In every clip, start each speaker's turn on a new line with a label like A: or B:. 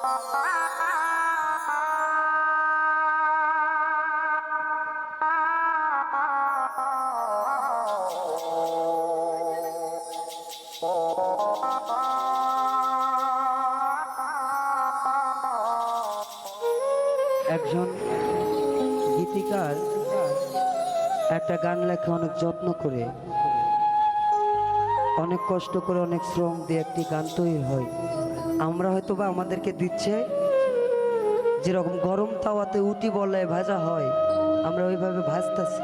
A: একজন গীতিকার একটা গান লেখে অনেক যত্ন করে, অনেক কষ্ট করে, অনেক শ্রম দিয়ে একটি গান তৈরি হয়। আমরা হয়তো বা আমাদেরকে দিচ্ছে যেরকম গরম তাওয়াতে উটি বলে ভাজা হয়, আমরা ওইভাবে ভাজতেছি,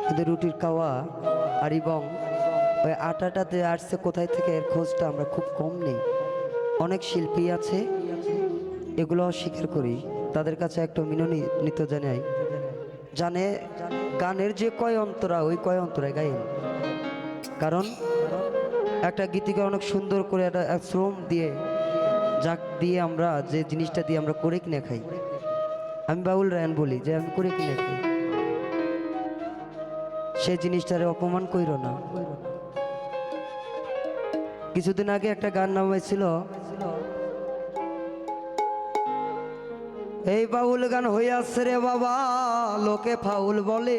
A: কিন্তু রুটির কাওয়া আর এবং ওই আটাটাতে আসছে কোথায় থেকে এর খোঁজটা আমরা খুব কম নেই। অনেক শিল্পী আছে, এগুলো অস্বীকার করি, তাদের কাছে একটা মিনতি জানাই, জানে গানের যে কয় অন্তরা ওই কয় অন্তরায় গাইন। কারণ একটা গীতিকার অনেক সুন্দর করে একটা শ্রম দিয়ে, যাক দিয়ে আমরা যে জিনিসটা দিয়ে আমরা করে কিনে খাই। আমি বাউল রায়ন বলি যে আমি করে কিনে খাই, সে জিনিসটারে অপমান কইর না। কিছুদিন আগে একটা গান নামাইছিল, এই বাউল গান হইয়াছে রে বাবা লোকে ফাউল বলে,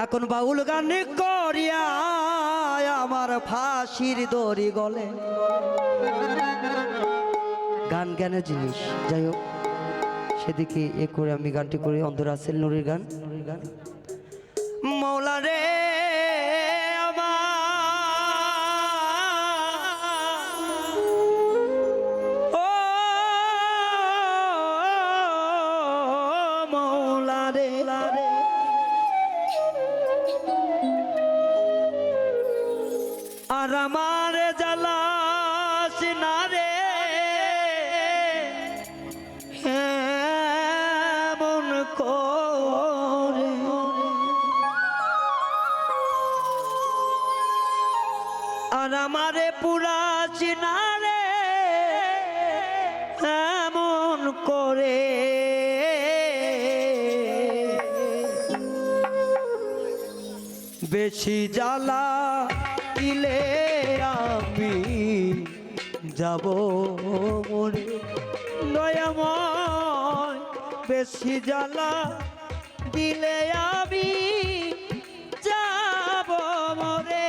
A: এখন বাউল গান করিয়া আমার ফাঁসির দড়ি গলে। গান জ্ঞানের জিনিস, যাই হোক, সেদিকে এ করে আমি গানটি করি। অন্ধরাসেল নুরির গান। মৌলা রে আর আমার জ্বালাস না রে মন করে, আর আমারে পুরাস না রে এমন করে, বেশি জ্বালা দিলে আমি যাব মরে দয়াময়, বেশি জ্বালা দিলে আমি যাব মরে।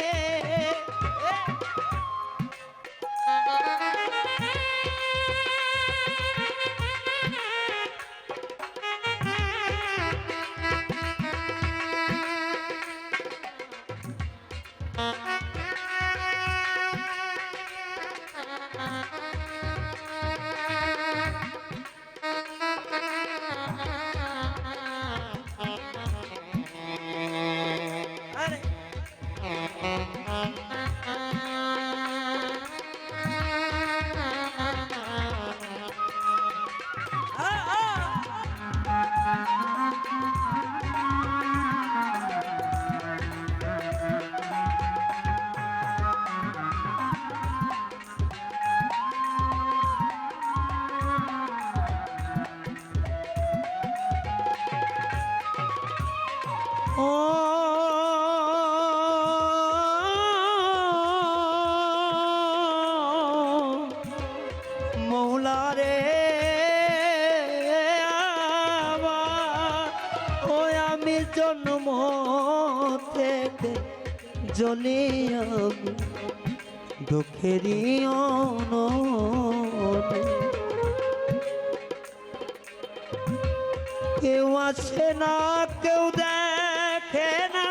A: মৌলা রে ওই আমি জন্ম থেকে জ্বলি আমি দুঃখেরই অনলে, কেউ আসে না কেউ দেখে না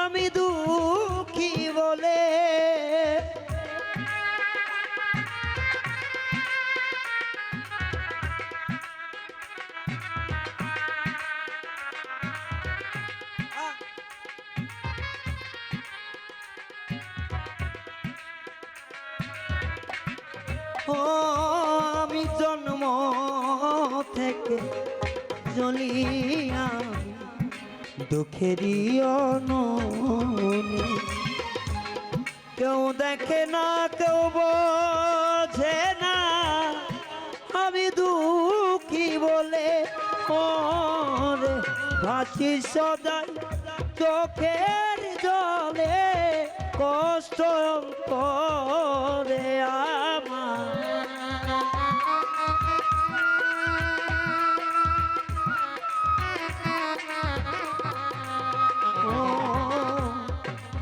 A: আমি দুঃখী বলে, ও আমি জন্ম থেকে জ্বলিয়া দুঃখেরই অনলে, কেউ দেখে না কেউ বোঝে না আমি দুঃখী বলে, ওরে ভাসি সদাই চোখের জলে কষ্ট করে আমার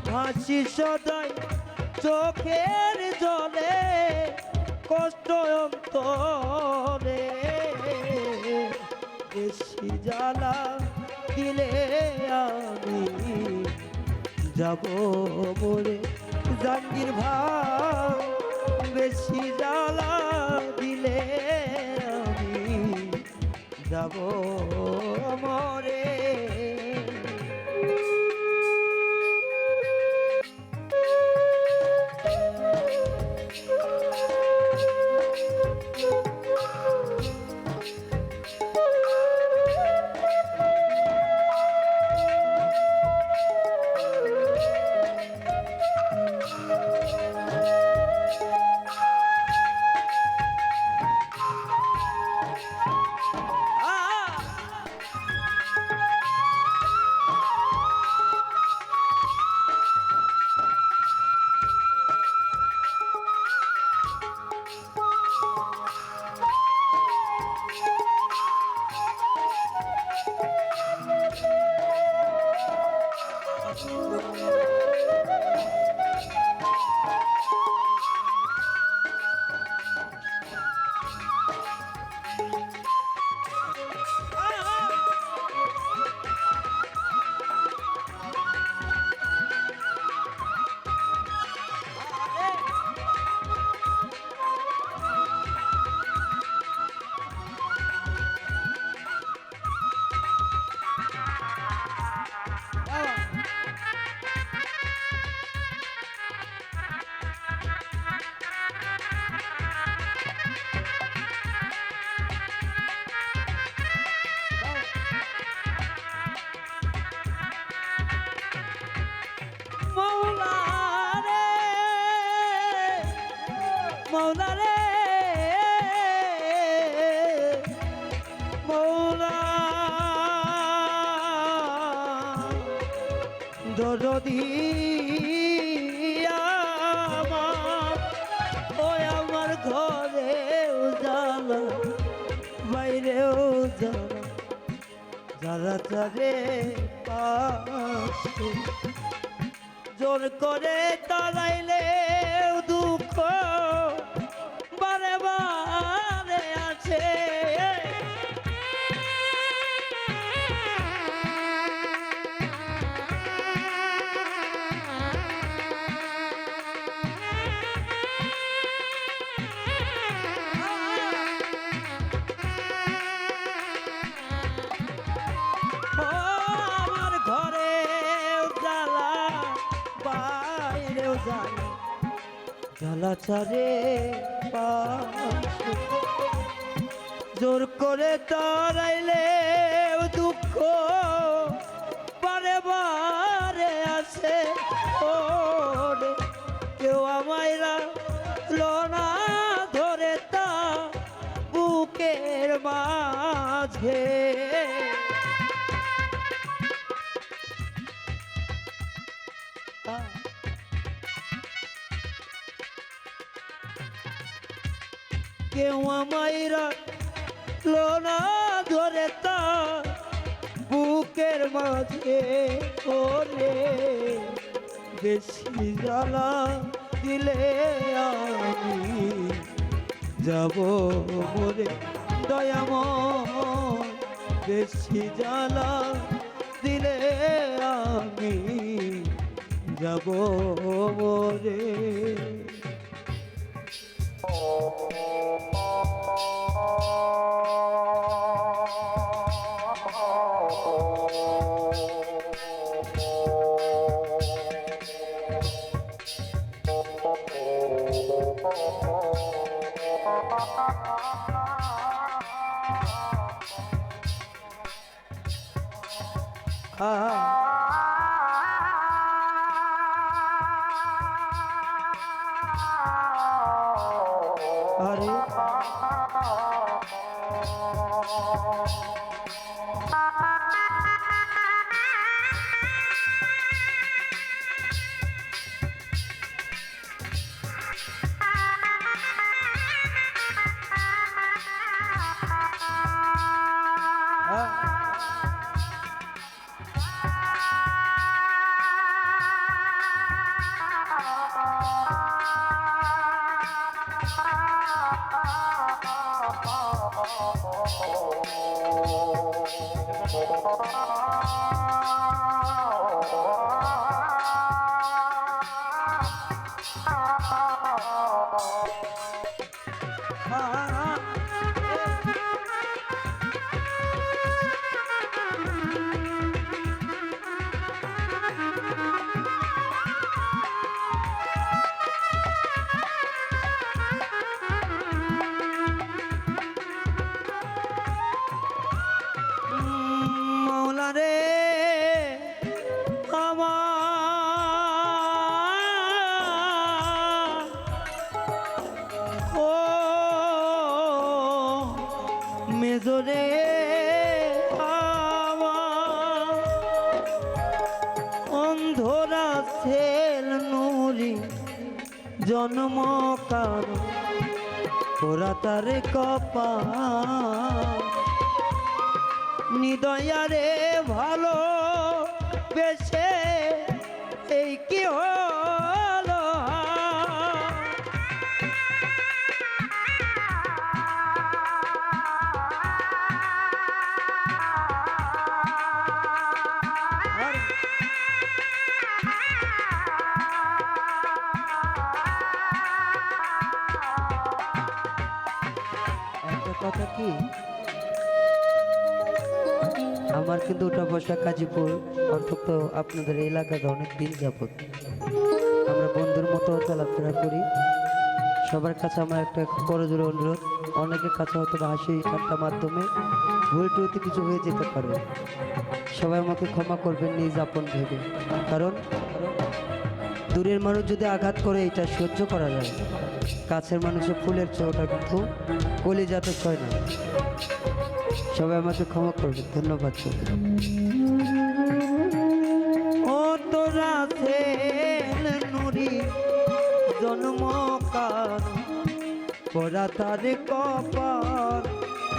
A: ভাসি সদাই চোখের জলে কষ্ট অন্তরে বেশি জ্বালা দিলে আমি যাব মরে জাঙ্গির ভাই বেশি জ্বালা দিলে আমি যাব মরে মৌলা রে মৌলা দরদি আমার ওই আমার ঘরে উজালা বাইরেও জ্বালা যারা তারে পাশে জোর করে তাড়াইলে দুঃখ বারে বারে আছে আমার ঘরে জ্বালা বাইরেও জ্বালা জ্বালা চারে জোর করে তারাইলে দুঃখ বারে বারে আসে ওরে কেউ আমায় লোনা ধরে তা বুকের মাঝে কেউ আমায় রাখলো না ধরে তা বুকের মাঝে করে বেশি জ্বালা দিলে আমি যাব মরে দয়াময় বেশি জ্বালা দিলে আমি যাব মরে আরে
B: আমার ও মেজরে আমার অন্ধরা ছেল নুরি জন্ম কারণ ওরা তার কপাল নিদয়ারে ভালো বেশে এই কি হলো
A: একটা কথা কি, আমার কিন্তু ওটা বসা কাজীপুর অন্তত আপনাদের এলাকাতে অনেক দিন যাবত আমরা বন্ধুর মতো চলাফেরা করি। সবার কাছে আমার একটা করজোড়ে অনুরোধ, অনেকের কাছে হয়তো হাসি ঠাট্টার মাধ্যমে ভুল টুলতে কিছু হয়ে যেতে পারে, সবাই আমাকে ক্ষমা করবেন নিজ আপন ভেবে। কারণ দূরের মানুষ যদি আঘাত করে এটা সহ্য করা যায়, কাছের মানুষের ফুলের ছোঁয়াটা কিন্তু কলিজাতে ছয় না। সবাই আমাকে ক্ষমা করবে, ধন্যবাদ।
B: ও তোরা ছেল নুরি জন্ম কার ওরা তার কপাল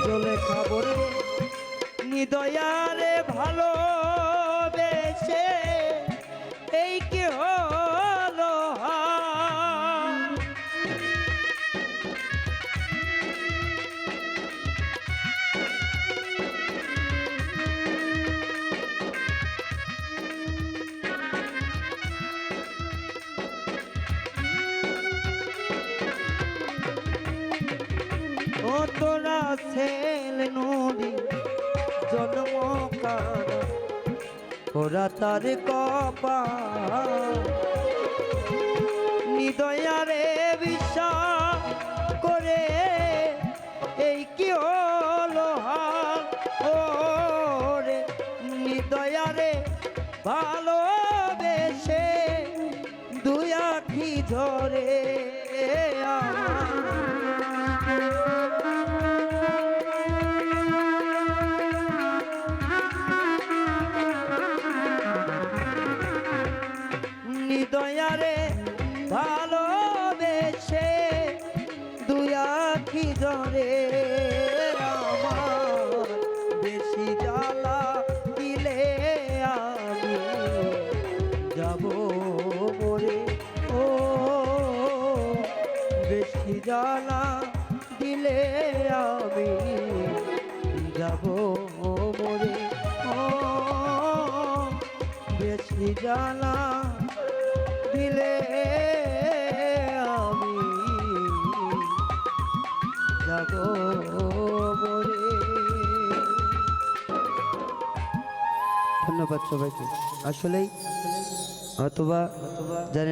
B: চলে খাবরে নিদয়ারে ভালো বেশে এই কি হলো ও তোরা ছেল নুরি জন্ম কার ওরা তার কপাল নিদয়ারে বিশ্বাস করে এই কি হলো হাল ও রে নিদয়ারে ভালোবেসে দুই আখি ধরে নিদয়ারে ভালোবেসে দুই আখি ধরে আমার বেশি জ্বালা দিলে আমি যাব মরে ও বেশি জ্বালা দিলে আমি যাব মরে ও বেশি জ্বালা দিলে আমি যাব মরে।
A: ধন্যবাদ সবাইকে। আসলেই অথবা জানেন